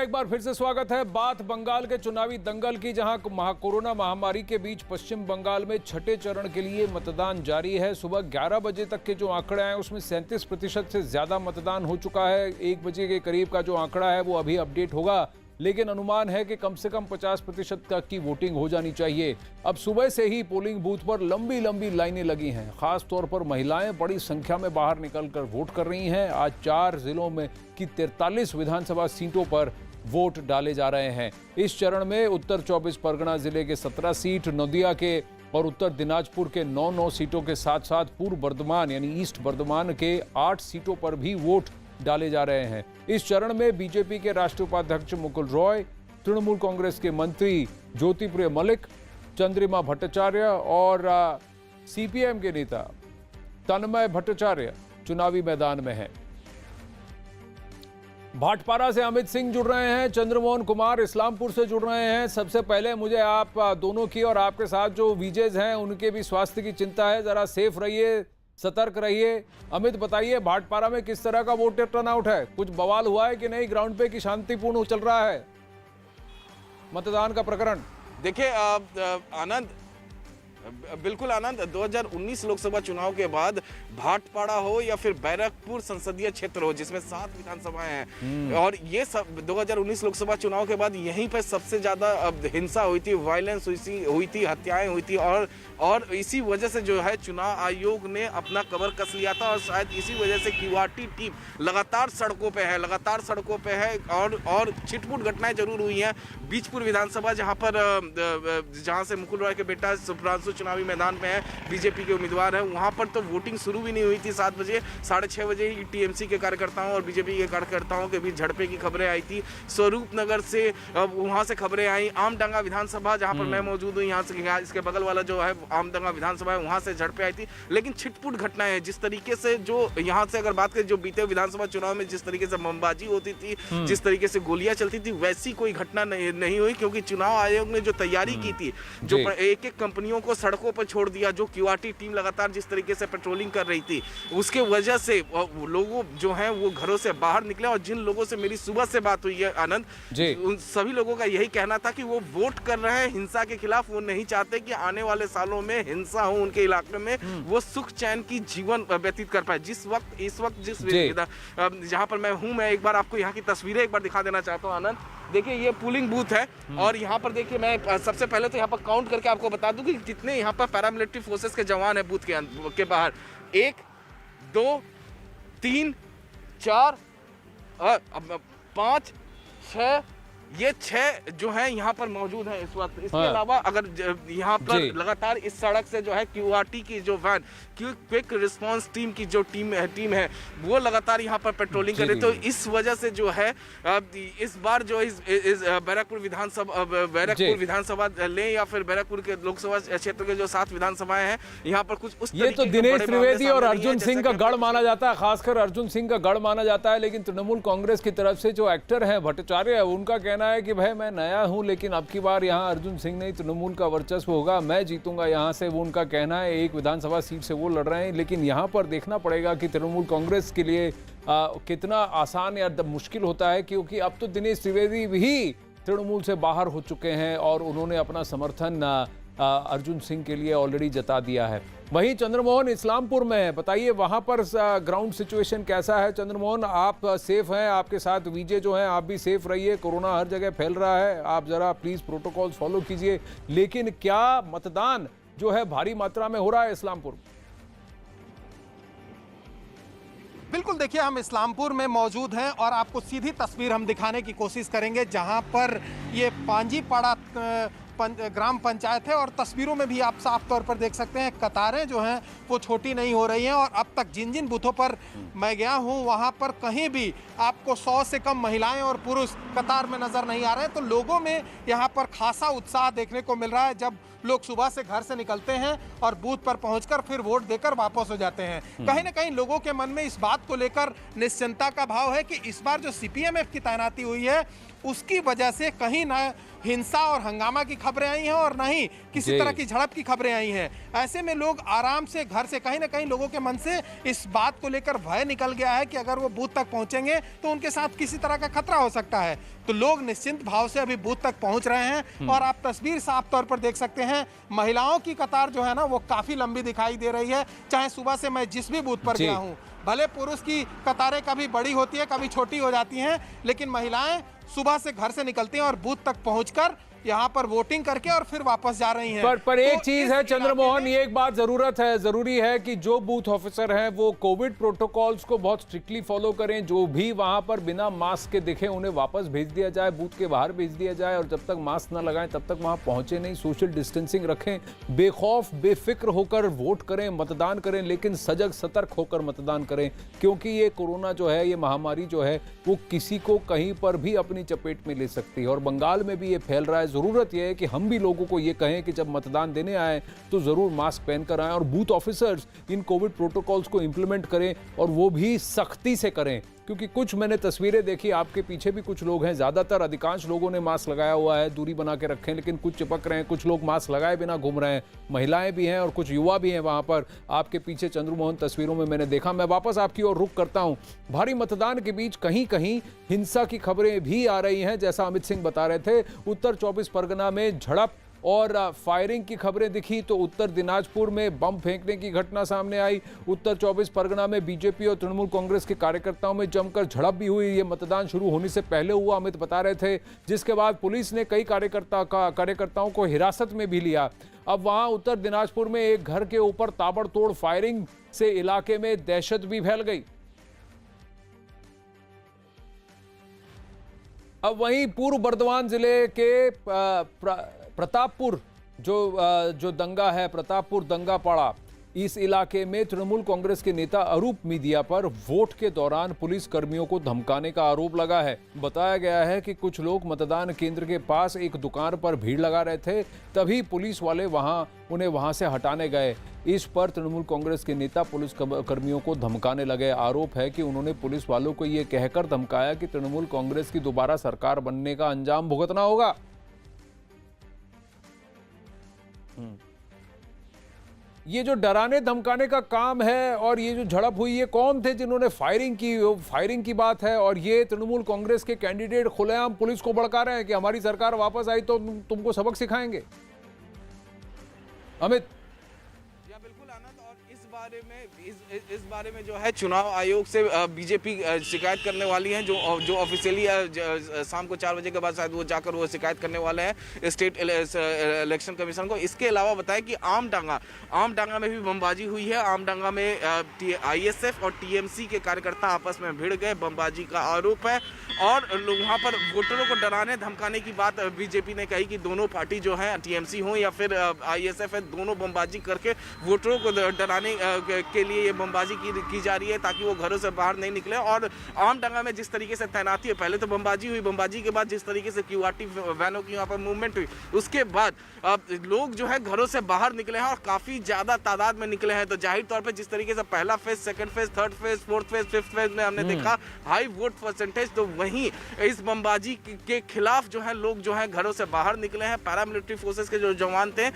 एक बार फिर से स्वागत है। बात बंगाल के चुनावी दंगल की, जहां कोरोना महामारी के बीच पश्चिम बंगाल में छठे चरण के लिए मतदान जारी है। सुबह 11 बजे तक के जो आंकड़े हैं उसमें 37% से ज्यादा मतदान हो चुका है। 1 बजे के करीब का जो आंकड़ा है वो अभी अपडेट होगा, लेकिन अनुमान है कि कम से कम 50% तक की वोटिंग हो जानी चाहिए। अब सुबह से ही पोलिंग बूथ पर लंबी लंबी लाइनें लगी हैं। खास तौर पर महिलाएं बड़ी संख्या में बाहर निकलकर वोट कर रही हैं। आज 4 जिलों में की 43 विधानसभा सीटों पर वोट डाले जा रहे हैं। इस चरण में उत्तर 24 परगना जिले के 17 सीट, नदिया के और उत्तर दिनाजपुर के 9 सीटों के साथ साथ पूर्व बर्धमान यानी ईस्ट बर्धमान के 8 सीटों पर भी वोट डाले जा रहे हैं। इस चरण में बीजेपी के राष्ट्रीय उपाध्यक्ष मुकुल रॉय, तृणमूल कांग्रेस के मंत्री ज्योतिप्रिय मलिक, चंद्रिमा भट्टाचार्य और सीपीएम के नेता तन्मय भट्टाचार्य चुनावी मैदान में हैं। भाटपारा से अमित सिंह जुड़ रहे हैं, चंद्रमोहन कुमार इस्लामपुर से जुड़ रहे हैं। सबसे पहले मुझे आप दोनों की और आपके साथ जो विजेज हैं उनके भी स्वास्थ्य की चिंता है, जरा सेफ रहिए, सतर्क रहिए। अमित बताइए, भाटपारा में किस तरह का वोटर टर्नआउट है? कुछ बवाल हुआ है कि नहीं? ग्राउंड पे की शांतिपूर्ण चल रहा है मतदान का प्रकरण? देखिए आनंद, बिल्कुल आनंद, 2019 लोकसभा चुनाव के बाद भाटपाड़ा हो या फिर बैरकपुर संसदीय क्षेत्र हो जिसमें 7 विधानसभाएं हैं, और ये सब 2019 लोकसभा चुनाव के बाद यहीं पर सबसे ज्यादा हिंसा हुई थी, वायलेंस हुई थी, हत्याएं हुई थी, और इसी वजह से जो है चुनाव आयोग ने अपना कमर कस लिया था। और शायद इसी वजह से क्यूआरटी टीम लगातार सड़कों पे है और छिटपुट घटनाएं जरूर हुई हैं। बीजपुर विधानसभा जहां से मुकुल रॉय के बेटा सुप्रांशु चुनावी मैदान में है, बीजेपी के उम्मीदवार हैं, वहां पर तो वोटिंग शुरू भी नहीं हुई थी। 7 बजे 6:30 बजे ही टीएमसी के कार्यकर्ताओं और बीजेपी के कार्यकर्ताओं के बीच झड़पे की खबरें आई थी। स्वरूप नगर से वहां से खबरें आई। आमडंगा विधानसभा जहां पर मैं मौजूद हूँ, यहाँ से इसके बगल वाला जो है आमडंगा विधानसभा है, वहां से झड़पें आई थी। लेकिन छिटपुट घटनाएं जिस तरीके से जो यहाँ से अगर बात करें, जो बीते विधानसभा चुनाव में जिस तरीके से बमबाजी होती थी, जिस तरीके से गोलियां चलती थी, वैसी कोई घटना नहीं हुई, क्योंकि चुनाव आयोग ने जो तैयारी की थी, जो एक कंपनियों को सड़कों पर छोड़ दिया, जो क्यूआरटी टीम लगातार जिस तरीके से पेट्रोलिंग कर रही थी, उसके वजह से लोगों जो हैं वो घरों से बाहर निकले। और जिन लोगों से मेरी सुबह से बात हुई है आनंद, उन सभी लोगों का यही कहना था कि वो वोट कर रहे हैं हिंसा के खिलाफ। वो नहीं चाहते कि आने वाले सालों में हिंसा हो उनके इलाके में, वो सुख चैन की जीवन व्यतीत कर पाए। इस वक्त जिस जहां पर मैं हूं, मैं एक बार आपको यहाँ की तस्वीरें एक बार दिखा देना चाहता हूँ आनंद। देखिए ये पोलिंग बूथ है, और यहाँ पर देखिए मैं सबसे पहले तो यहाँ पर काउंट करके आपको बता दूं कि जितने यहाँ पर पैरामिलिट्री फोर्सेस के जवान है बूथ के बाहर, 1 2 3 4 5 6, ये 6 जो है यहाँ पर मौजूद है इस वक्त। इसके अलावा अगर यहाँ पर लगातार इस सड़क से जो है क्यूआरटी की जो वैन, क्विक रिस्पांस टीम की जो टीम है वो लगातार यहाँ पर पेट्रोलिंग कर रही है। तो इस वजह से जो है इस बार जो इस बैरकपुर विधानसभा ले या फिर बैरकपुर के लोकसभा क्षेत्र के जो 7 विधानसभाएं हैं, यहाँ पर कुछ उस ये तो दिनेश त्रिवेदी और अर्जुन सिंह का गढ़ माना जाता है, खासकर अर्जुन सिंह का गढ़ माना जाता है। लेकिन तृणमूल कांग्रेस की तरफ से जो एक्टर है भट्टाचार्य, उनका कहना है कि भाई मैं नया हूं, लेकिन अब की बार यहां अर्जुन सिंह नहीं, तृणमूल का वर्चस्व होगा, मैं जीतूंगा यहां से, वो उनका कहना है। एक विधानसभा सीट से वो लड़ रहे हैं, लेकिन यहां पर देखना पड़ेगा कि तृणमूल कांग्रेस के लिए कितना आसान या मुश्किल होता है, क्योंकि अब तो दिनेश त्रिवेदी भी तृणमूल से बाहर हो चुके हैं और उन्होंने अपना समर्थन अर्जुन सिंह के लिए ऑलरेडी जता दिया है। वहीं चंद्रमोहन इस्लामपुर में है, बताइए वहां पर ग्राउंड सिचुएशन कैसा है? चंद्रमोहन, आप सेफ हैं, आपके साथ विजय जो हैं, आप भी सेफ रहिए। कोरोना हर जगह फैल रहा है, आप जरा प्लीज प्रोटोकॉल्स फॉलो कीजिए। लेकिन क्या मतदान जो है भारी मात्रा में हो रहा है इस्लामपुर? बिल्कुल, देखिए हम इस्लामपुर में मौजूद हैं और आपको सीधी तस्वीर हम दिखाने की कोशिश करेंगे, जहां पर ये पांजीपाड़ा ग्राम पंचायत है। और तस्वीरों में भी आप साफ तौर पर देख सकते हैं कतारें जो हैं वो छोटी नहीं हो रही हैं। और अब तक जिन बूथों पर मैं गया हूं, वहां पर कहीं भी आपको 100 से कम महिलाएं और पुरुष कतार में नजर नहीं आ रहे हैं। तो लोगों में यहां पर खासा उत्साह देखने को मिल रहा है। जब लोग सुबह से घर से निकलते हैं और बूथ पर पहुंचकर फिर वोट देकर वापस हो जाते हैं। कहीं ना कहीं लोगों के मन में इस बात को लेकर निश्चिंता का भाव है कि इस बार जो सीपीएमएफ की तैनाती हुई है उसकी वजह से कहीं ना हिंसा और हंगामा की खबरें आई हैं और ना ही किसी तरह की झड़प की खबरें आई हैं। ऐसे में लोग आराम से घर से, कहीं ना कहीं लोगों के मन से इस बात को लेकर भय निकल गया है कि अगर वो बूथ तक पहुंचेंगे तो उनके साथ किसी तरह का खतरा हो सकता है। तो लोग निश्चिंत भाव से अभी बूथ तक पहुंच रहे हैं और आप तस्वीर साफ तौर पर देख सकते हैं, महिलाओं की कतार जो है ना वो काफी लंबी दिखाई दे रही है। चाहे सुबह से मैं जिस भी बूथ पर गया हूं, भले पुरुष की कतारें कभी बड़ी होती है कभी छोटी हो जाती हैं, लेकिन महिलाएं सुबह से घर से निकलती हैं और बूथ तक पहुंचकर यहाँ पर वोटिंग करके और फिर वापस जा रही हैं। पर एक चीज है चंद्रमोहन, ये एक बात जरूरी है कि जो बूथ ऑफिसर हैं वो कोविड प्रोटोकॉल्स को बहुत स्ट्रिक्टली फॉलो करें। जो भी वहां पर बिना मास्क के दिखे उन्हें वापस भेज दिया जाए, बूथ के बाहर भेज दिया जाए, और जब तक मास्क न लगाएं तब तक वहां पहुंचे नहीं। सोशल डिस्टेंसिंग रखें, बेखौफ बेफिक्र होकर वोट करें, मतदान करें, लेकिन सजग सतर्क होकर मतदान करें, क्योंकि ये कोरोना जो है, ये महामारी जो है, वो किसी को कहीं पर भी अपनी चपेट में ले सकती है और बंगाल में भी ये फैल रहा है। जरूरत यह है कि हम भी लोगों को ये कहें कि जब मतदान देने आए तो जरूर मास्क पहनकर आएं और booth officers in Covid protocols को इंप्लीमेंट करें और वो भी सख्ती से करें। क्योंकि कुछ मैंने तस्वीरें देखी, आपके पीछे भी कुछ लोग हैं, ज्यादातर अधिकांश लोगों ने मास्क लगाया हुआ है, दूरी बना के रखें, लेकिन कुछ चिपक रहे हैं, कुछ लोग मास्क लगाए बिना घूम रहे हैं, महिलाएं भी हैं और कुछ युवा भी हैं वहां पर। आपके पीछे चंद्रमोहन तस्वीरों में मैंने देखा। मैं वापस आपकी ओर रुख करता हूं। भारी मतदान के बीच कहीं कहीं हिंसा की खबरें भी आ रही हैं, जैसा अमित सिंह बता रहे थे। उत्तर 24 परगना में झड़प और फायरिंग की खबरें दिखी तो उत्तर दिनाजपुर में बम फेंकने की घटना सामने आई। उत्तर 24 परगना में बीजेपी और तृणमूल कांग्रेस के कार्यकर्ताओं में जमकर झड़प भी हुई। ये मतदान शुरू होने से पहले हुआ, अमित बता रहे थे, जिसके बाद पुलिस ने कई कार्यकर्ताओं को हिरासत में भी लिया। अब वहां उत्तर दिनाजपुर में एक घर के ऊपर ताबड़तोड़ फायरिंग से इलाके में दहशत भी फैल गई। अब वहीं पूर्व बर्दवान जिले के प्रतापपुर जो दंगा है, प्रतापपुर दंगा पड़ा, इस इलाके में तृणमूल कांग्रेस के नेता अरूप मीदिया पर वोट के दौरान पुलिस कर्मियों को धमकाने का आरोप लगा है। बताया गया है कि कुछ लोग मतदान केंद्र के पास एक दुकान पर भीड़ लगा रहे थे, तभी पुलिस वाले उन्हें वहां से हटाने गए। इस पर तृणमूल कांग्रेस के नेता पुलिस कर्मियों को धमकाने लगे। आरोप है कि उन्होंने पुलिस वालों को यह कहकर धमकाया कि तृणमूल कांग्रेस की दोबारा सरकार बनने का अंजाम भुगतना होगा। ये जो डराने धमकाने का काम है और ये जो झड़प हुई, ये कौन थे जिन्होंने फायरिंग की बात है, और ये तृणमूल कांग्रेस के कैंडिडेट खुलेआम पुलिस को भड़का रहे हैं कि हमारी सरकार वापस आई तो तुमको सबक सिखाएंगे। अमित, बिल्कुल आनंद, और इस बारे में जो है चुनाव आयोग से बीजेपी शिकायत करने वाली है, जो ऑफिशियली शाम को 4 बजे के बाद शायद वो जाकर वो शिकायत करने वाले हैं स्टेट इलेक्शन कमीशन को। इसके अलावा बताएं कि आमडांगा में भी बमबाजी हुई है। आमडांगा में आईएसएफ और टीएमसी के कार्यकर्ता आपस में भिड़ गए, बमबाजी का आरोप है। और वहाँ पर वोटरों को डराने धमकाने की बात बीजेपी ने कही कि दोनों पार्टी जो है, टीएमसी हो या फिर आईएसएफ है, दोनों बमबाजी करके वोटरों को डराने के लिए ये बमबाजी की जा रही है ताकि वो घरों से बाहर नहीं निकले। और आमडांगा में जिस तरीके से तैनाती है, पहले तो बमबाजी हुई, बमबाजी के बाद जिस तरीके से क्यूआरटी वैनों की यहाँ पर मूवमेंट हुई, उसके बाद लोग जो है घरों से बाहर निकले हैं और काफी ज्यादा तादाद में निकले हैं। तो जाहिर तौर पर जिस तरीके से पहला phase, second phase, third phase, fourth phase, fifth phase में हमने देखा हाई वोट परसेंटेज, तो वहीं इस बमबाजी के खिलाफ जो है लोग जो है घरों से बाहर निकले हैं। पैरामिलिट्री फोर्सेस के जो जवान थे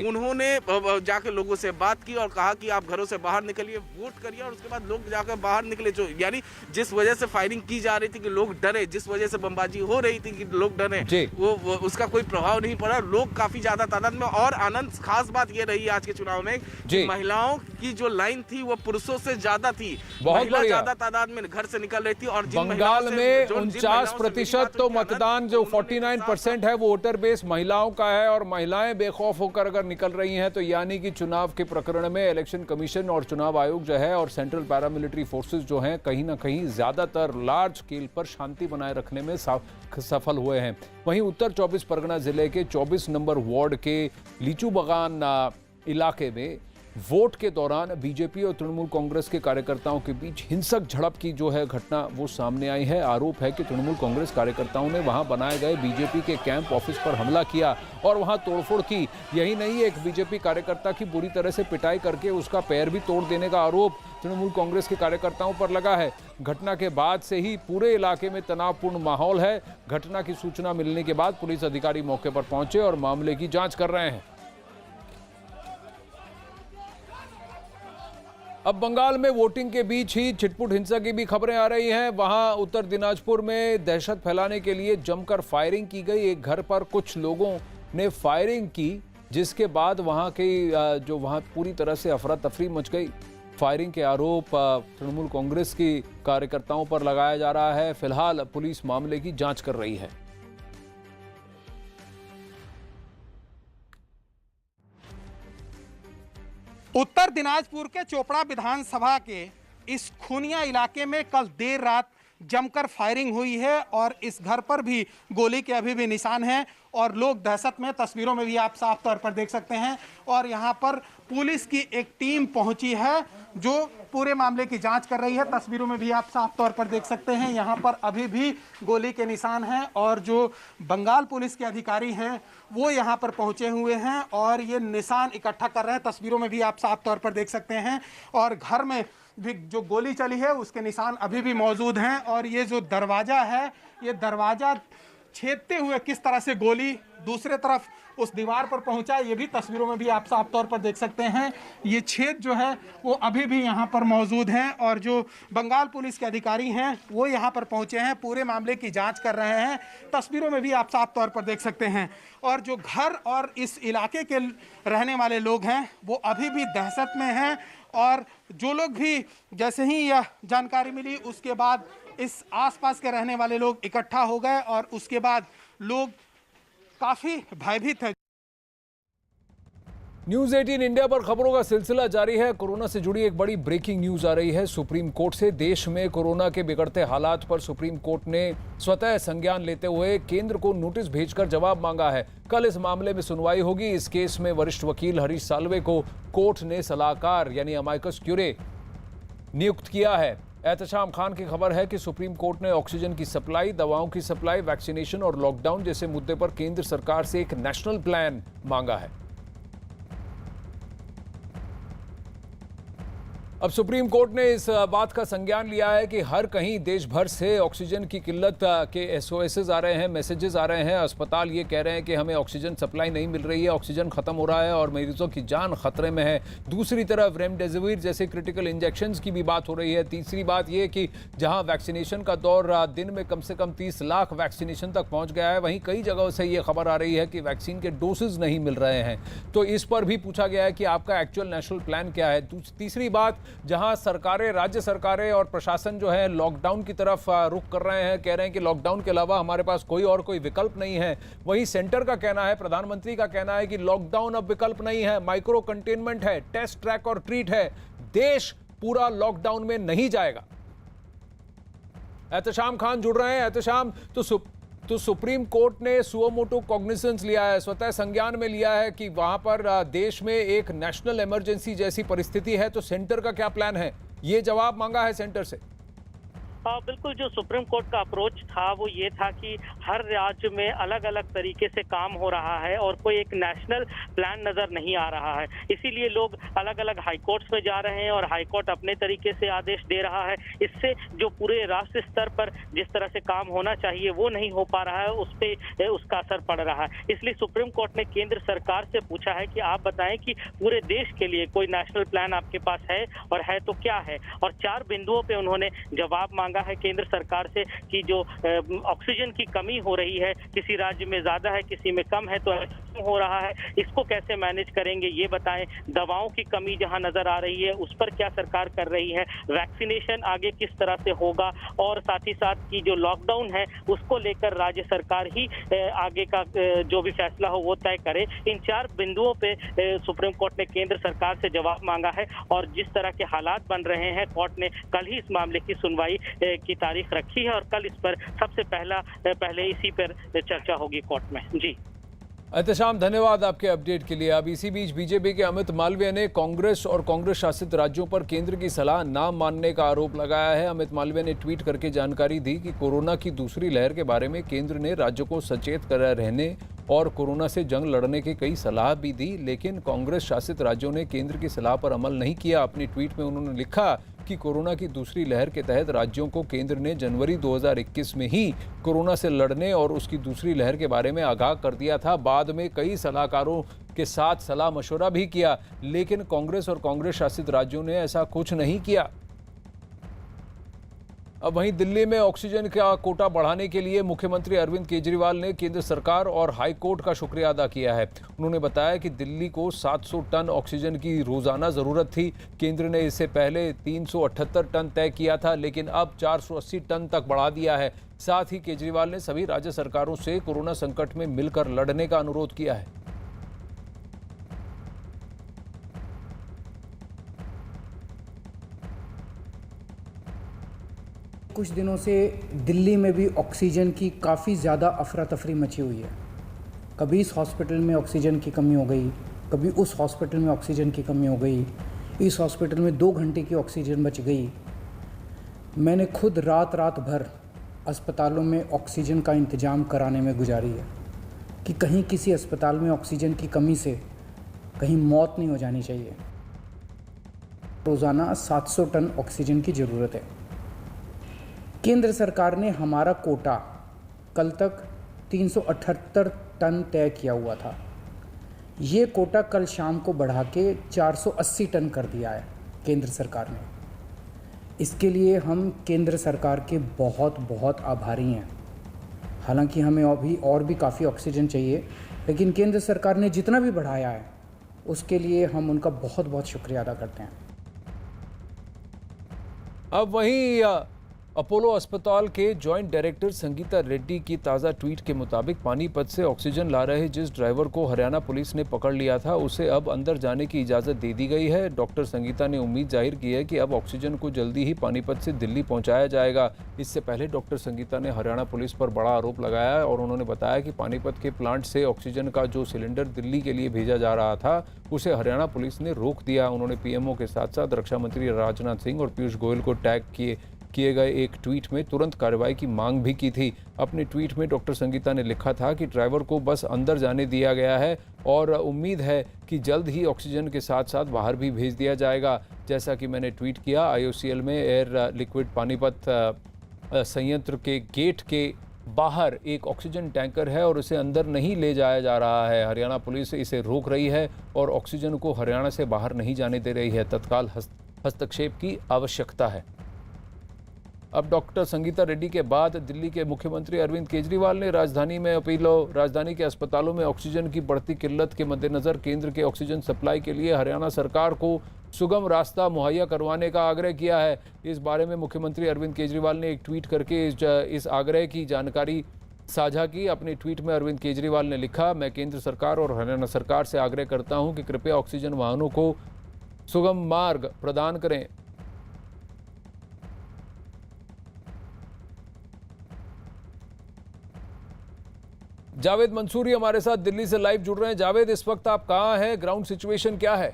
उन्होंने जाकर लोगों से बात की और कहा कि आप घरों से बाहर निकलिए, वोट करिए। और उसके बाद लोग जाकर बाहर निकले, जो यानी जिस वजह से फायरिंग की जा रही थी कि लोग डरे, जिस वजह से बमबाजी हो रही थी कि लोग डरे, वो उसका कोई प्रभाव नहीं पड़ा। लोग काफी ज्यादा तादाद में, और आनंद खास बात ये रही आज के चुनाव में कि महिलाओं की जो लाइन थी वो पुरुषों से ज्यादा थी। महिला ज्यादा तादाद में घर से निकल रही थी। और बंगाल में 49% तो मतदान, जो 49% है वो वोटर बेस महिलाओं का है, और महिलाएं बेखौफ होकर अगर निकल रही हैं तो यानी कि चुनाव के प्रकरण में इलेक्शन कमीशन और चुनाव आयोग जो है और सेंट्रल पैरामिलिट्री फोर्सेस जो हैं कहीं ना कहीं ज्यादातर लार्ज स्केल पर शांति बनाए रखने में सफल हुए हैं। वहीं उत्तर 24 परगना जिले के 24 नंबर वार्ड के लीचू बगान इलाके में वोट के दौरान बीजेपी और तृणमूल कांग्रेस के कार्यकर्ताओं के बीच हिंसक झड़प की जो है घटना वो सामने आई है। आरोप है कि तृणमूल कांग्रेस कार्यकर्ताओं ने वहां बनाए गए बीजेपी के कैंप ऑफिस पर हमला किया और वहां तोड़फोड़ की। यही नहीं, एक बीजेपी कार्यकर्ता की बुरी तरह से पिटाई करके उसका पैर भी तोड़ देने का आरोप तृणमूल कांग्रेस के कार्यकर्ताओं पर लगा है। घटना के बाद से ही पूरे इलाके में तनावपूर्ण माहौल है। घटना की सूचना मिलने के बाद पुलिस अधिकारी मौके पर पहुंचे और मामले की जांच कर रहे हैं। अब बंगाल में वोटिंग के बीच ही छिटपुट हिंसा की भी खबरें आ रही हैं। वहां उत्तर दिनाजपुर में दहशत फैलाने के लिए जमकर फायरिंग की गई। एक घर पर कुछ लोगों ने फायरिंग की, जिसके बाद वहां पूरी तरह से अफरा तफरी मच गई। फायरिंग के आरोप तृणमूल कांग्रेस की कार्यकर्ताओं पर लगाया जा रहा है। फिलहाल पुलिस मामले की जांच कर रही है। उत्तर दिनाजपुर के चोपड़ा विधानसभा के इस खूनिया इलाके में कल देर रात जमकर फायरिंग हुई है और इस घर पर भी गोली के अभी भी निशान हैं और लोग दहशत में, तस्वीरों में भी आप साफ तौर पर देख सकते हैं। और यहाँ पर पुलिस की एक टीम पहुंची है जो पूरे मामले की जांच कर रही है। तस्वीरों में भी आप साफ तौर पर देख सकते हैं, यहाँ पर अभी भी गोली के निशान हैं और जो बंगाल पुलिस के अधिकारी हैं वो यहाँ पर पहुंचे हुए हैं और ये निशान इकट्ठा कर रहे हैं। तस्वीरों में भी आप साफ तौर पर देख सकते हैं और घर में भी जो गोली चली है उसके निशान अभी भी मौजूद हैं। और ये जो दरवाजा है, ये दरवाजा छेदते हुए किस तरह से गोली दूसरे तरफ उस दीवार पर पहुंचा, ये भी तस्वीरों में भी आप साफ तौर पर देख सकते हैं। ये छेद जो है वो अभी भी यहाँ पर मौजूद हैं और जो बंगाल पुलिस के अधिकारी हैं वो यहाँ पर पहुंचे हैं, पूरे मामले की जांच कर रहे हैं। तस्वीरों में भी आप साफ तौर पर देख सकते हैं। और जो घर और इस इलाके के रहने वाले लोग हैं वो अभी भी दहशत में हैं और जो लोग भी, जैसे ही यह जानकारी मिली उसके बाद इस आसपास के रहने वाले लोग इकट्ठा हो गए और उसके बाद लोग काफी भयभीत है। न्यूज 18 इंडिया पर खबरों का सिलसिला जारी है। कोरोना से जुड़ी एक बड़ी ब्रेकिंग न्यूज आ रही है सुप्रीम कोर्ट से। देश में कोरोना के बिगड़ते हालात पर सुप्रीम कोर्ट ने स्वतः संज्ञान लेते हुए केंद्र को नोटिस भेजकर जवाब मांगा है। कल इस मामले में सुनवाई होगी। इस केस में वरिष्ठ वकील हरीश साल्वे को कोर्ट ने सलाहकार यानी अमाइकस क्यूरे नियुक्त किया है। एहतशाम खान की खबर है कि सुप्रीम कोर्ट ने ऑक्सीजन की सप्लाई, दवाओं की सप्लाई, वैक्सीनेशन और लॉकडाउन जैसे मुद्दे पर केंद्र सरकार से एक नेशनल प्लान मांगा है। अब सुप्रीम कोर्ट ने इस बात का संज्ञान लिया है कि हर कहीं देश भर से ऑक्सीजन की किल्लत के एसओएस आ रहे हैं, मैसेजेस आ रहे हैं। अस्पताल ये कह रहे हैं कि हमें ऑक्सीजन सप्लाई नहीं मिल रही है, ऑक्सीजन खत्म हो रहा है और मरीजों की जान खतरे में है। दूसरी तरफ रेमडेसिविर जैसे क्रिटिकल इंजेक्शंस की भी बात हो रही है। तीसरी बात यह कि जहां वैक्सीनेशन का दौर दिन में कम से कम 30 लाख वैक्सीनेशन तक पहुंच गया है, वहीं कई जगहों से ये खबर आ रही है कि वैक्सीन के डोसेज नहीं मिल रहे हैं। तो इस पर भी पूछा गया है कि आपका एक्चुअल नेशनल प्लान क्या है। तीसरी बात, जहां सरकारें, राज्य सरकारें और प्रशासन जो है लॉकडाउन की तरफ रुख कर रहे हैं, कह रहे हैं कि लॉकडाउन के अलावा हमारे पास कोई विकल्प नहीं है। वहीं सेंटर का कहना है, प्रधानमंत्री का कहना है कि लॉकडाउन अब विकल्प नहीं है, माइक्रो कंटेनमेंट है, टेस्ट, ट्रैक और ट्रीट है। देश पूरा लॉकडाउन में नहीं जाएगा। एहतशाम खान जुड़ रहे हैं। एहतशाम, तो सुप्रीम कोर्ट ने सुओ मोटो कॉग्निजेंस लिया है, स्वतः संज्ञान में लिया है कि वहां पर देश में एक नेशनल इमरजेंसी जैसी परिस्थिति है, तो सेंटर का क्या प्लान है, ये जवाब मांगा है सेंटर से। बिल्कुल, जो सुप्रीम कोर्ट का अप्रोच था वो ये था कि हर राज्य में अलग अलग तरीके से काम हो रहा है और कोई एक नेशनल प्लान नजर नहीं आ रहा है। इसीलिए लोग अलग अलग हाई कोर्ट्स में जा रहे हैं और हाई कोर्ट अपने तरीके से आदेश दे रहा है। इससे जो पूरे राष्ट्रीय स्तर पर जिस तरह से काम होना चाहिए वो नहीं हो पा रहा है, उस पर उसका असर पड़ रहा है। इसलिए सुप्रीम कोर्ट ने केंद्र सरकार से पूछा है कि आप बताएं कि पूरे देश के लिए कोई नेशनल प्लान आपके पास है और है तो क्या है। और 4 बिंदुओं पर उन्होंने जवाब मांगा है केंद्र सरकार से कि जो ऑक्सीजन की कमी हो रही है, किसी राज्य में ज्यादा है, किसी में कम है, तो हो रहा है, इसको कैसे मैनेज करेंगे ये बताएं। दवाओं की कमी जहां नजर आ रही है उस पर क्या सरकार कर रही है, वैक्सीनेशन आगे किस तरह से होगा और साथ ही साथ की जो लॉकडाउन है उसको लेकर राज्य सरकार ही आगे का जो भी फैसला हो वो तय करे। इन 4 बिंदुओं पे सुप्रीम कोर्ट ने केंद्र सरकार से जवाब मांगा है और जिस तरह के हालात बन रहे हैं, कोर्ट ने कल ही इस मामले की सुनवाई की तारीख रखी है और कल इस पर सबसे पहले इसी पर चर्चा होगी कोर्ट में। जी एहतशाम, धन्यवाद आपके अपडेट के लिए। अब इसी बीच बीजेपी के अमित मालवीय ने कांग्रेस और कांग्रेस शासित राज्यों पर केंद्र की सलाह ना मानने का आरोप लगाया है। अमित मालवीय ने ट्वीट करके जानकारी दी कि कोरोना की दूसरी लहर के बारे में केंद्र ने राज्यों को सचेत कर रहने और कोरोना से जंग लड़ने की कई सलाह भी दी, लेकिन कांग्रेस शासित राज्यों ने केंद्र की सलाह पर अमल नहीं किया। अपनी ट्वीट में उन्होंने लिखा कि कोरोना की दूसरी लहर के तहत राज्यों को केंद्र ने जनवरी 2021 में ही कोरोना से लड़ने और उसकी दूसरी लहर के बारे में आगाह कर दिया था। बाद में कई सलाहकारों के साथ सलाह मशवरा भी किया, लेकिन कांग्रेस और कांग्रेस शासित राज्यों ने ऐसा कुछ नहीं किया। अब वहीं दिल्ली में ऑक्सीजन का कोटा बढ़ाने के लिए मुख्यमंत्री अरविंद केजरीवाल ने केंद्र सरकार और हाई कोर्ट का शुक्रिया अदा किया है। उन्होंने बताया कि दिल्ली को 700 टन ऑक्सीजन की रोजाना जरूरत थी। केंद्र ने इससे पहले 378 टन तय किया था, लेकिन अब 480 टन तक बढ़ा दिया है। साथ ही केजरीवाल ने सभी राज्य सरकारों से कोरोना संकट में मिलकर लड़ने का अनुरोध किया है। कुछ दिनों से दिल्ली में भी ऑक्सीजन की काफ़ी ज़्यादा अफरा तफरी मची हुई है। कभी इस हॉस्पिटल में ऑक्सीजन की कमी हो गई, कभी उस हॉस्पिटल में ऑक्सीजन की कमी हो गई, इस हॉस्पिटल में 2 घंटे की ऑक्सीजन बच गई। मैंने खुद रात भर अस्पतालों में ऑक्सीजन का इंतज़ाम कराने में गुजारी है कि कहीं किसी अस्पताल में ऑक्सीजन की कमी से कहीं मौत नहीं हो जानी चाहिए। रोज़ाना 700 टन ऑक्सीजन की ज़रूरत है। केंद्र सरकार ने हमारा कोटा कल तक 378 टन तय किया हुआ था। ये कोटा कल शाम को बढ़ा के 480 टन कर दिया है केंद्र सरकार ने। इसके लिए हम केंद्र सरकार के बहुत आभारी हैं। हालांकि हमें अभी और भी काफ़ी ऑक्सीजन चाहिए, लेकिन केंद्र सरकार ने जितना भी बढ़ाया है उसके लिए हम उनका बहुत शुक्रिया अदा करते हैं। अब वहीं अपोलो अस्पताल के जॉइंट डायरेक्टर संगीता रेड्डी की ताज़ा ट्वीट के मुताबिक पानीपत से ऑक्सीजन ला रहे जिस ड्राइवर को हरियाणा पुलिस ने पकड़ लिया था, उसे अब अंदर जाने की इजाज़त दे दी गई है। डॉक्टर संगीता ने उम्मीद जाहिर की है कि अब ऑक्सीजन को जल्दी ही पानीपत से दिल्ली पहुंचाया जाएगा। इससे पहले डॉक्टर संगीता ने हरियाणा पुलिस पर बड़ा आरोप लगाया और उन्होंने बताया कि पानीपत के प्लांट से ऑक्सीजन का जो सिलेंडर दिल्ली के लिए भेजा जा रहा था, उसे हरियाणा पुलिस ने रोक दिया। उन्होंने पीएमओ के साथ साथ रक्षा मंत्री राजनाथ सिंह और पीयूष गोयल को टैग किए गए एक ट्वीट में तुरंत कार्रवाई की मांग भी की थी। अपने ट्वीट में डॉक्टर संगीता ने लिखा था कि ड्राइवर को बस अंदर जाने दिया गया है और उम्मीद है कि जल्द ही ऑक्सीजन के साथ साथ बाहर भी भेज दिया जाएगा। जैसा कि मैंने ट्वीट किया, आईओसीएल में एयर लिक्विड पानीपत संयंत्र के गेट के बाहर एक ऑक्सीजन टैंकर है और उसे अंदर नहीं ले जाया जा रहा है। हरियाणा पुलिस इसे रोक रही है और ऑक्सीजन को हरियाणा से बाहर नहीं जाने दे रही है। तत्काल हस्तक्षेप की आवश्यकता है। अब डॉक्टर संगीता रेड्डी के बाद दिल्ली के मुख्यमंत्री अरविंद केजरीवाल ने राजधानी के अस्पतालों में ऑक्सीजन की बढ़ती किल्लत के मद्देनजर केंद्र के ऑक्सीजन सप्लाई के लिए हरियाणा सरकार को सुगम रास्ता मुहैया करवाने का आग्रह किया है। इस बारे में मुख्यमंत्री अरविंद केजरीवाल ने एक ट्वीट करके इस आग्रह की जानकारी साझा की। अपने ट्वीट में अरविंद केजरीवाल ने लिखा, मैं केंद्र सरकार और हरियाणा सरकार से आग्रह करता हूं कि कृपया ऑक्सीजन वाहनों को सुगम मार्ग प्रदान करें। जावेद मंसूरी हमारे साथ दिल्ली से लाइव जुड़ रहे हैं। जावेद, इस वक्त आप कहां हैं? ग्राउंड सिचुएशन क्या है?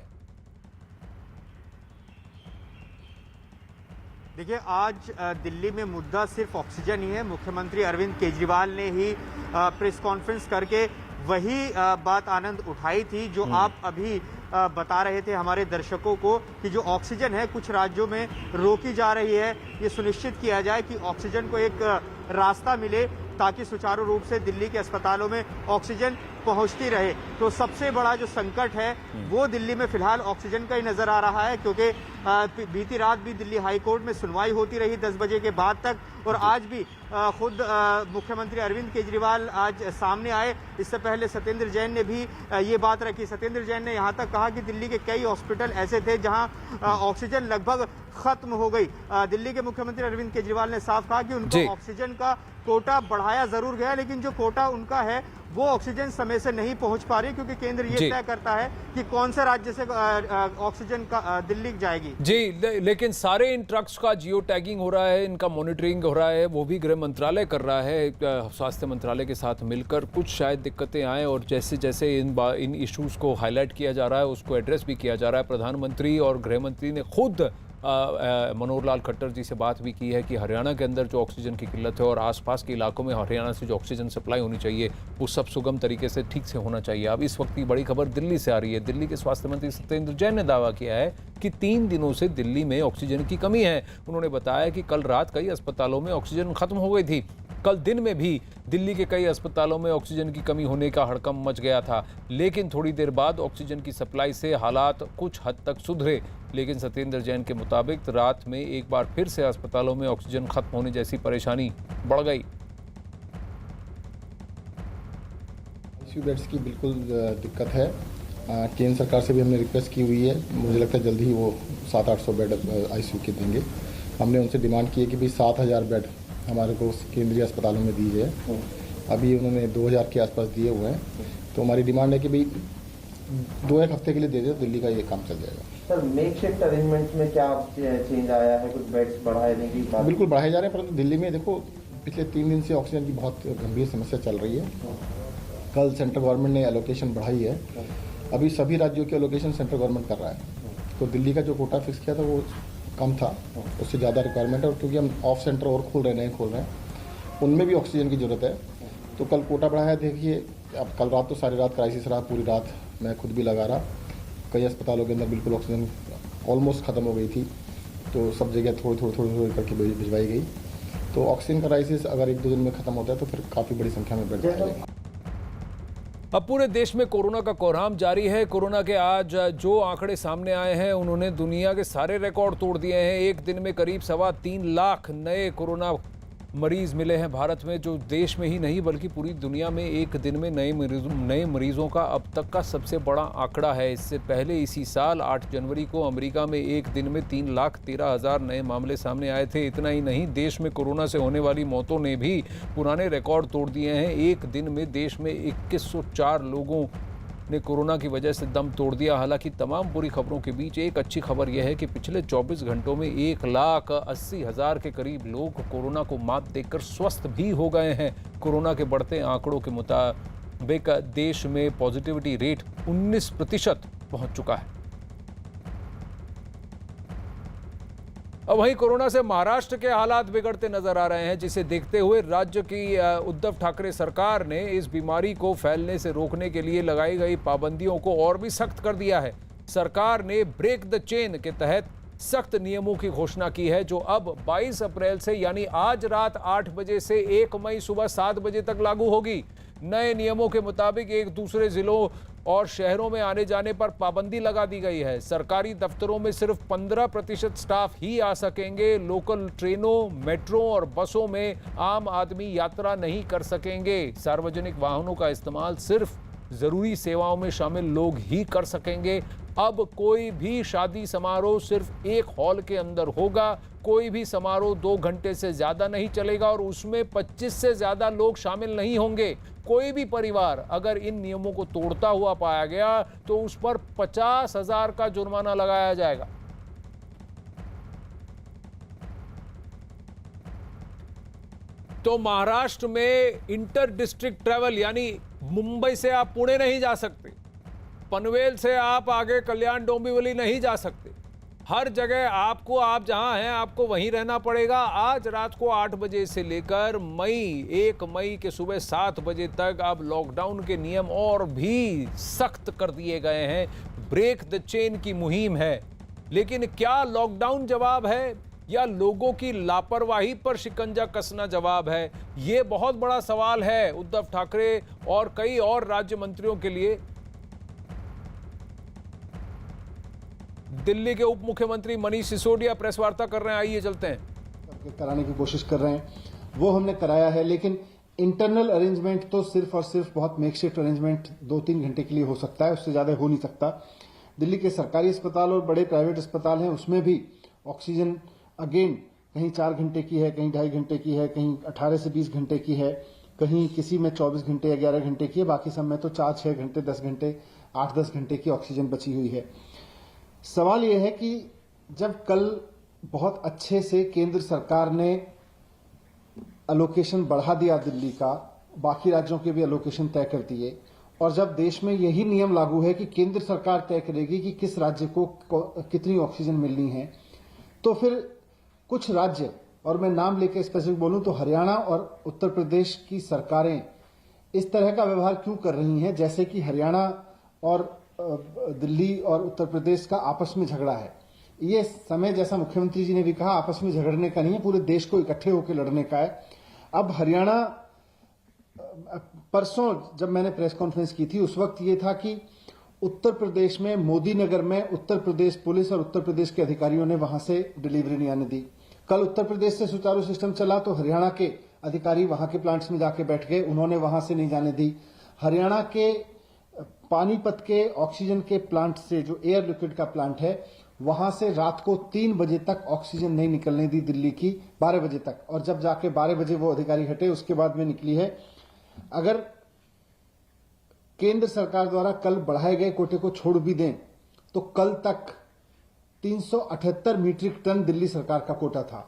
देखिए, आज दिल्ली में मुद्दा सिर्फ ऑक्सीजन ही है। मुख्यमंत्री अरविंद केजरीवाल ने ही प्रेस कॉन्फ्रेंस करके वही बात आनंद उठाई थी जो आप अभी बता रहे थे हमारे दर्शकों को कि जो ऑक्सीजन है कुछ राज्यों में रोकी जा रही है। ये सुनिश्चित किया जाए कि ऑक्सीजन को एक रास्ता मिले ताकि सुचारू रूप से दिल्ली के अस्पतालों में ऑक्सीजन पहुंचती रहे। तो सबसे बड़ा जो संकट है वो दिल्ली में फिलहाल ऑक्सीजन का ही नजर आ रहा है, क्योंकि बीती रात भी दिल्ली हाई कोर्ट में सुनवाई होती रही 10 बजे के बाद तक, और आज भी खुद मुख्यमंत्री अरविंद केजरीवाल आज सामने आए। इससे पहले सत्येंद्र जैन ने भी ये बात रखी। सत्येंद्र जैन ने यहाँ तक कहा कि दिल्ली के कई हॉस्पिटल ऐसे थे जहाँ ऑक्सीजन लगभग खत्म हो गई। दिल्ली के मुख्यमंत्री अरविंद केजरीवाल ने साफ कहा कि उनको ऑक्सीजन का कोटा बढ़ाया जरूर गया, लेकिन जो कोटा उनका है वो ऑक्सीजन समय से नहीं पहुंच पा रही, क्योंकि केंद्र ये जी। तय करता है कि कौन से राज्य से ऑक्सीजन का दिल्ली जाएगी। जी, लेकिन सारे इन ट्रक्स का जियो टैगिंग हो रहा है, इनका मॉनिटरिंग हो रहा है, वो भी गृह मंत्रालय कर रहा है स्वास्थ्य मंत्रालय के साथ मिलकर। कुछ शायद दिक्कतें आए और जैसे जैसे इन इश्यूज को हाईलाइट किया जा रहा है, उसको एड्रेस भी किया जा रहा है। प्रधानमंत्री और गृह मंत्री ने खुद मनोहर लाल खट्टर जी से बात भी की है कि हरियाणा के अंदर जो ऑक्सीजन की किल्लत है और आसपास के इलाकों में हरियाणा से जो ऑक्सीजन सप्लाई होनी चाहिए वो सब सुगम तरीके से ठीक से होना चाहिए। अब इस वक्त की बड़ी खबर दिल्ली से आ रही है। दिल्ली के स्वास्थ्य मंत्री सत्येंद्र जैन ने दावा किया है कि 3 दिनों से दिल्ली में ऑक्सीजन की कमी है। उन्होंने बताया कि कल रात कई अस्पतालों में ऑक्सीजन खत्म हो गई थी। कल दिन में भी दिल्ली के कई अस्पतालों में ऑक्सीजन की कमी होने का हड़कंप मच गया था, लेकिन थोड़ी देर बाद ऑक्सीजन की सप्लाई से हालात कुछ हद तक सुधरे। लेकिन सत्येंद्र जैन के मुताबिक रात में एक बार फिर से अस्पतालों में ऑक्सीजन खत्म होने जैसी परेशानी बढ़ गई। आईसीयू बेड्स की बिल्कुल दिक्कत है। केंद्र सरकार से भी हमने रिक्वेस्ट की हुई है। मुझे लगता है जल्द ही वो 700-800 बेड आईसीयू के देंगे। हमने उनसे डिमांड की है कि भी 7000 बेड हमारे को केंद्रीय अस्पतालों में दीजिए। अभी उन्होंने 2000 के आसपास दिए हुए हैं, तो हमारी डिमांड है कि भाई 2-1 हफ्ते के लिए दे दे, दिल्ली का ये काम चल जाएगा। सर, मेकशिफ्ट अरेंजमेंट में क्या चेंज आया है? कुछ बेड्स बढ़ाने की बात? बिल्कुल बढ़ाए जा रहे हैं, परंतु दिल्ली में देखो पिछले 3 दिन से ऑक्सीजन की बहुत गंभीर समस्या चल रही है। कल सेंट्रल गवर्नमेंट ने एलोकेशन बढ़ाई है। अभी सभी राज्यों की एलोकेशन सेंट्रल गवर्नमेंट कर रहा है, तो दिल्ली का जो कोटा फिक्स किया था वो कम था, उससे ज़्यादा रिक्वायरमेंट है। और क्योंकि हम ऑफ सेंटर और खोल रहे हैं, नहीं खोल रहे हैं, उनमें भी ऑक्सीजन की ज़रूरत है, तो कल कोटा बढ़ाया है। देखिए अब कल रात तो सारी रात क्राइसिस रहा, पूरी रात मैं खुद भी लगा रहा। कई अस्पतालों के अंदर बिल्कुल ऑक्सीजन ऑलमोस्ट ख़त्म हो गई थी, तो सब जगह थोड़ी करके भिजवाई गई। तो ऑक्सीजन का क्राइसिस अगर 1-2 दिन में ख़त्म होता है तो फिर काफ़ी बड़ी संख्या में बेड जाएंगे। अब पूरे देश में कोरोना का कोहराम जारी है। कोरोना के आज जो आंकड़े सामने आए हैं उन्होंने दुनिया के सारे रिकॉर्ड तोड़ दिए हैं। एक दिन में करीब 3.25 लाख नए कोरोना मरीज मिले हैं भारत में, जो देश में ही नहीं बल्कि पूरी दुनिया में एक दिन में नए मरीजों का अब तक का सबसे बड़ा आंकड़ा है। इससे पहले इसी साल 8 जनवरी को अमेरिका में एक दिन में 3,13,000 नए मामले सामने आए थे। इतना ही नहीं, देश में कोरोना से होने वाली मौतों ने भी पुराने रिकॉर्ड तोड़ दिए हैं। एक दिन में देश में 2104 लोगों ने कोरोना की वजह से दम तोड़ दिया। हालांकि तमाम बुरी खबरों के बीच एक अच्छी खबर यह है कि पिछले 24 घंटों में 1,80,000 के करीब लोग कोरोना को मात देकर स्वस्थ भी हो गए हैं। कोरोना के बढ़ते आंकड़ों के मुताबिक देश में पॉजिटिविटी रेट 19% पहुंच चुका है। अब वहीं कोरोना से महाराष्ट्र के हालात बिगड़ते नजर आ रहे हैं, जिसे देखते हुए राज्य की उद्धव ठाकरे सरकार ने इस बीमारी को फैलने से रोकने के लिए लगाई गई पाबंदियों को और भी सख्त कर दिया है। सरकार ने ब्रेक द चेन के तहत सख्त नियमों की घोषणा की है, जो अब 22 अप्रैल से यानी आज रात 8 बजे से 1 मई सुबह 7 बजे तक लागू होगी। नए नियमों के मुताबिक एक दूसरे जिलों और शहरों में आने जाने पर पाबंदी लगा दी गई है। सरकारी दफ्तरों में सिर्फ 15% स्टाफ ही आ सकेंगे। लोकल ट्रेनों, मेट्रो और बसों में आम आदमी यात्रा नहीं कर सकेंगे। सार्वजनिक वाहनों का इस्तेमाल सिर्फ जरूरी सेवाओं में शामिल लोग ही कर सकेंगे। अब कोई भी शादी समारोह सिर्फ एक हॉल के अंदर होगा। कोई भी समारोह 2 घंटे से ज्यादा नहीं चलेगा और उसमें 25 से ज्यादा लोग शामिल नहीं होंगे। कोई भी परिवार अगर इन नियमों को तोड़ता हुआ पाया गया तो उस पर 50,000 का जुर्माना लगाया जाएगा। तो महाराष्ट्र में इंटर डिस्ट्रिक्ट ट्रैवल यानी मुंबई से आप पुणे नहीं जा सकते, पनवेल से आप आगे कल्याण डोंबिवली नहीं जा सकते। हर जगह आपको, आप जहां हैं आपको वहीं रहना पड़ेगा। आज रात को 8 बजे से लेकर 1 मई के सुबह 7 बजे तक अब लॉकडाउन के नियम और भी सख्त कर दिए गए हैं। ब्रेक द चेन की मुहिम है। लेकिन क्या लॉकडाउन जवाब है या लोगों की लापरवाही पर शिकंजा कसना जवाब है? ये बहुत बड़ा सवाल है उद्धव ठाकरे और कई और राज्य मंत्रियों के लिए। दिल्ली के उप मुख्यमंत्री मनीष सिसोदिया प्रेस वार्ता कर रहे हैं, आइए चलते हैं। कराने की कोशिश कर रहे हैं, वो हमने कराया है, लेकिन इंटरनल अरेंजमेंट तो सिर्फ और सिर्फ बहुत मेकशिफ्ट अरेंजमेंट 2-3 घंटे के लिए हो सकता है, उससे ज्यादा हो नहीं सकता। दिल्ली के सरकारी अस्पताल और बड़े प्राइवेट अस्पताल हैं, उसमें भी ऑक्सीजन अगेन कहीं 4 घंटे की है, कहीं 2.5 घंटे की है, कहीं 18 से 20 घंटे की है। कहीं किसी में 24 घंटे या 11 घंटे की है, बाकी सब में तो 4-6 घंटे, 10 घंटे, 8-10 घंटे की ऑक्सीजन बची हुई है। सवाल यह है कि जब कल बहुत अच्छे से केंद्र सरकार ने अलोकेशन बढ़ा दिया दिल्ली का, बाकी राज्यों के भी अलोकेशन तय कर दिए, और जब देश में यही नियम लागू है कि केंद्र सरकार तय करेगी कि किस राज्य को कितनी ऑक्सीजन मिलनी है, तो फिर कुछ राज्य, और मैं नाम लेकर स्पेसिफिक बोलूं तो हरियाणा और उत्तर प्रदेश की सरकारें इस तरह का व्यवहार क्यों कर रही हैं, जैसे कि हरियाणा और दिल्ली और उत्तर प्रदेश का आपस में झगड़ा है। ये समय, जैसा मुख्यमंत्री जी ने भी कहा, आपस में झगड़ने का नहीं है, पूरे देश को इकट्ठे होकर लड़ने का है। अब हरियाणा, परसों जब मैंने प्रेस कॉन्फ्रेंस की थी उस वक्त ये था कि उत्तर प्रदेश में मोदी नगर में उत्तर प्रदेश पुलिस और उत्तर प्रदेश के अधिकारियों ने वहां से डिलीवरी नहीं आने दी। कल उत्तर प्रदेश से सुचारू सिस्टम चला तो हरियाणा के अधिकारी वहां के प्लांट्स में जाके बैठ गए, उन्होंने वहां से नहीं जाने दी। हरियाणा के पानीपत के ऑक्सीजन के प्लांट से, जो एयर लिक्विड का प्लांट है, वहां से रात को 3 बजे तक ऑक्सीजन नहीं निकलने दी दिल्ली की, 12 बजे तक, और जब जाके 12 बजे वो अधिकारी हटे उसके बाद में निकली है। अगर केंद्र सरकार द्वारा कल बढ़ाए गए कोटे को छोड़ भी दें तो कल तक 378 मीट्रिक टन दिल्ली सरकार का कोटा था।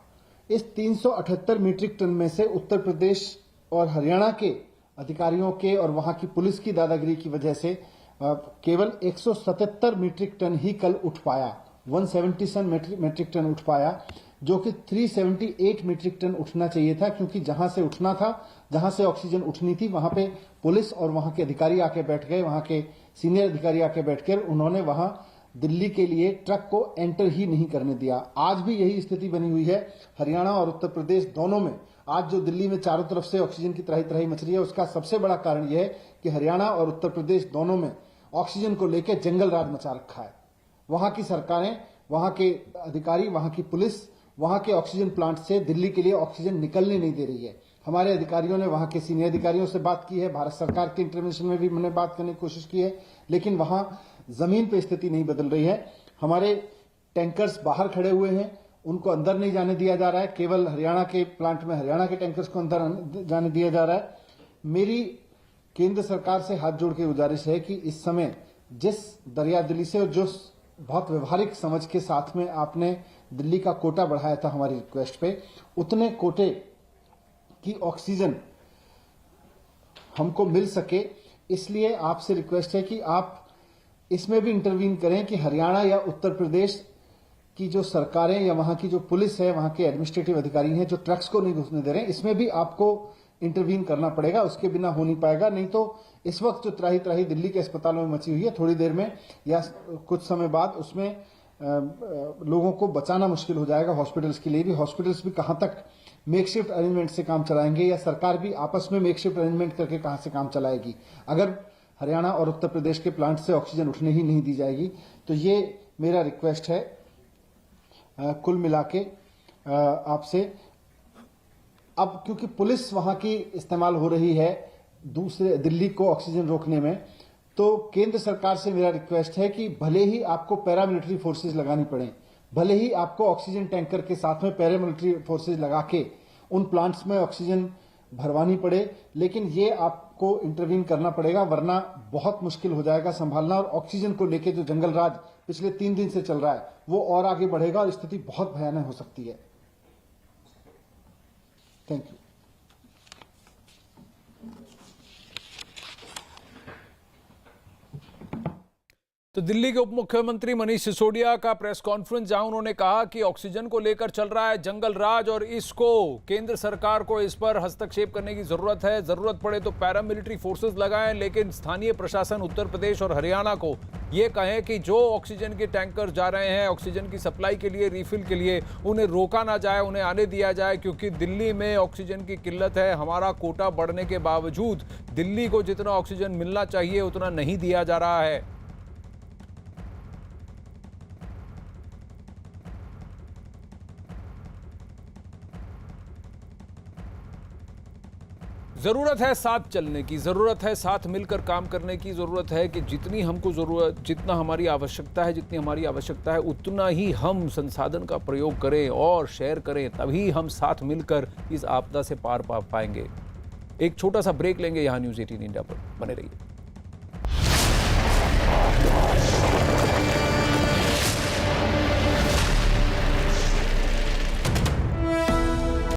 इस 378 मीट्रिक टन में से उत्तर प्रदेश और हरियाणा के अधिकारियों के और वहां की पुलिस की दादागिरी की वजह से केवल 177 मीट्रिक टन ही कल उठ पाया, 177 मीट्रिक टन उठ पाया, जो कि 378 मीट्रिक टन उठना चाहिए था, क्योंकि जहां से उठना था, जहां से ऑक्सीजन उठनी थी, वहां पे पुलिस और वहां के अधिकारी आके बैठ गए, वहां के सीनियर अधिकारी आके बैठकर उन्होंने वहां दिल्ली के लिए ट्रक को एंटर ही नहीं करने दिया। आज भी यही स्थिति बनी हुई है हरियाणा और उत्तर प्रदेश दोनों में। आज जो दिल्ली में चारों तरफ से ऑक्सीजन की त्राही त्राही मच रही है, उसका सबसे बड़ा कारण यह है कि हरियाणा और उत्तर प्रदेश दोनों में ऑक्सीजन को लेकर जंगल राज मचा रखा है। वहां की सरकारें, वहां के अधिकारी, वहां की पुलिस, वहां के ऑक्सीजन प्लांट से दिल्ली के लिए ऑक्सीजन निकलने नहीं दे रही है। हमारे अधिकारियों ने वहां के सीनियर अधिकारियों से बात की है, भारत सरकार के इंटरवेंशन में भी मैंने बात करने की कोशिश की है, लेकिन वहां जमीन पे स्थिति नहीं बदल रही है। हमारे टैंकर्स बाहर खड़े हुए हैं, उनको अंदर नहीं जाने दिया जा रहा है। केवल हरियाणा के प्लांट में हरियाणा के टैंकर्स को अंदर जाने दिया जा रहा है। मेरी केंद्र सरकार से हाथ जोड़ के गुजारिश है कि इस समय जिस दरिया दिली से और जो बहुत व्यवहारिक समझ के साथ में आपने दिल्ली का कोटा बढ़ाया था हमारी रिक्वेस्ट पे, उतने कोटे की ऑक्सीजन हमको मिल सके, इसलिए आपसे रिक्वेस्ट है कि आप इसमें भी इंटरवीन करें कि हरियाणा या उत्तर प्रदेश की जो सरकारें या वहां की जो पुलिस है, वहां के एडमिनिस्ट्रेटिव अधिकारी हैं जो ट्रक्स को नहीं घुसने दे रहे हैं, इसमें भी आपको इंटरवीन करना पड़ेगा। उसके बिना हो नहीं पाएगा। नहीं तो इस वक्त जो त्राही त्राही दिल्ली के अस्पतालों में मची हुई है, थोड़ी देर में या कुछ समय बाद उसमें लोगों को बचाना मुश्किल हो जाएगा। हॉस्पिटल्स के लिए भी, हॉस्पिटल्स भी कहां तक मेकशिफ्ट अरेंजमेंट से काम चलाएंगे, या सरकार भी आपस में मेकशिफ्ट अरेंजमेंट करके कहां से काम चलाएगी, अगर हरियाणा और उत्तर प्रदेश के प्लांट से ऑक्सीजन उठने ही नहीं दी जाएगी। तो ये मेरा रिक्वेस्ट है कुल मिला के आपसे। अब क्योंकि पुलिस वहां की इस्तेमाल हो रही है दूसरे दिल्ली को ऑक्सीजन रोकने में, तो केंद्र सरकार से मेरा रिक्वेस्ट है कि भले ही आपको पैरामिलिट्री फोर्सेज लगानी पड़े, भले ही आपको ऑक्सीजन टैंकर के साथ में पैरामिलिट्री फोर्सेज लगा के उन प्लांट्स में ऑक्सीजन भरवानी पड़े, लेकिन ये आपको इंटरवीन करना पड़ेगा, वरना बहुत मुश्किल हो जाएगा संभालना। और ऑक्सीजन को लेके जो जंगल राज पिछले 3 दिन से चल रहा है वो और आगे बढ़ेगा और स्थिति बहुत भयानक हो सकती है। Thank you. तो दिल्ली के उप मुख्यमंत्री मनीष सिसोदिया का प्रेस कॉन्फ्रेंस, जहां उन्होंने कहा कि ऑक्सीजन को लेकर चल रहा है जंगल राज और इसको केंद्र सरकार को इस पर हस्तक्षेप करने की जरूरत है, जरूरत पड़े तो पैरामिलिट्री फोर्सेस लगाएं, लेकिन स्थानीय प्रशासन उत्तर प्रदेश और हरियाणा को ये कहें कि जो ऑक्सीजन के टैंकर जा रहे हैं ऑक्सीजन की सप्लाई के लिए, रिफिल के लिए, उन्हें रोका ना जाए, उन्हें आने दिया जाए, क्योंकि दिल्ली में ऑक्सीजन की किल्लत है। हमारा कोटा बढ़ने के बावजूद दिल्ली को जितना ऑक्सीजन मिलना चाहिए उतना नहीं दिया जा रहा है। ज़रूरत है साथ चलने की, ज़रूरत है साथ मिलकर काम करने की, ज़रूरत है कि जितनी हमको ज़रूरत, जितना हमारी आवश्यकता है, जितनी हमारी आवश्यकता है उतना ही हम संसाधन का प्रयोग करें और शेयर करें, तभी हम साथ मिलकर इस आपदा से पार पा पाएंगे। एक छोटा सा ब्रेक लेंगे यहाँ न्यूज़ 18 इंडिया पर, बने रहिए।